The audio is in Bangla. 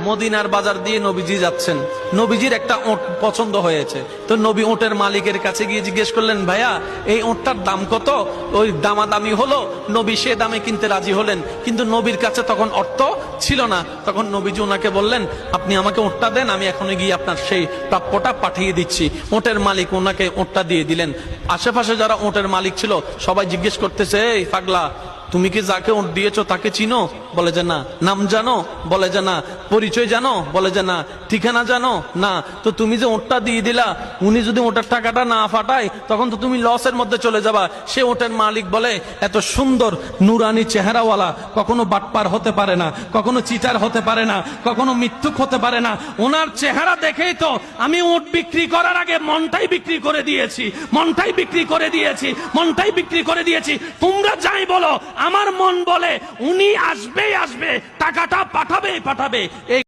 মদিনার বাজার দিয়ে নবীজি যাচ্ছেন, নবীজির একটা ওট পছন্দ হয়েছে। তো নবী ওটের মালিকের কাছে গিয়ে জিজ্ঞেস করলেন, ভাইয়া এই ওটটার দাম কত? ওই দামাদামি হলো, নবী সে দামে কিনতে রাজি হলেন, কিন্তু নবীর কাছে তখন অর্থ ছিল না। তখন নবীজি ওনাকে বললেন, আপনি আমাকে ওটটা দেন, আমি এখনই গিয়ে আপনার সেই প্রাপ্যটা পাঠিয়ে দিচ্ছি। ওটের মালিক ওনাকে ওটটা দিয়ে দিলেন। আশেপাশে যারা ওটের মালিক ছিল সবাই জিজ্ঞেস করতেছে, এই পাগলা, তুমি কি যাকে ওট দিয়েছো তাকে চিনো? বলে যে না। নাম জানো? বলে যে না। পরিচয় জানো? বলে যে না। ঠিকানা জানো? না। তো তুমি যে ওটটা দিয়ে দিলা, উনি যদি ওটার টাকাটা না ফাটায় তখন তো তুমি লসের মধ্যে চলে যাবা। সে ওটের মালিক বলে, এত সুন্দর নুরানি চেহারাওয়ালা কখনো বাটপার হতে পারে না, কখনো চিটার হতে পারে না, কখনো মিথ্যুক হতে পারে না। ওনার চেহারা দেখেই তো আমি ওট বিক্রি করার আগে মনটাই বিক্রি করে দিয়েছি, মনটাই বিক্রি করে দিয়েছি, মনটাই বিক্রি করে দিয়েছি। তোমরা যাই বলো, আমার মন বলে উনি আসবেই আসবে, টাকাটা পাঠাবেই পাঠাবে। এই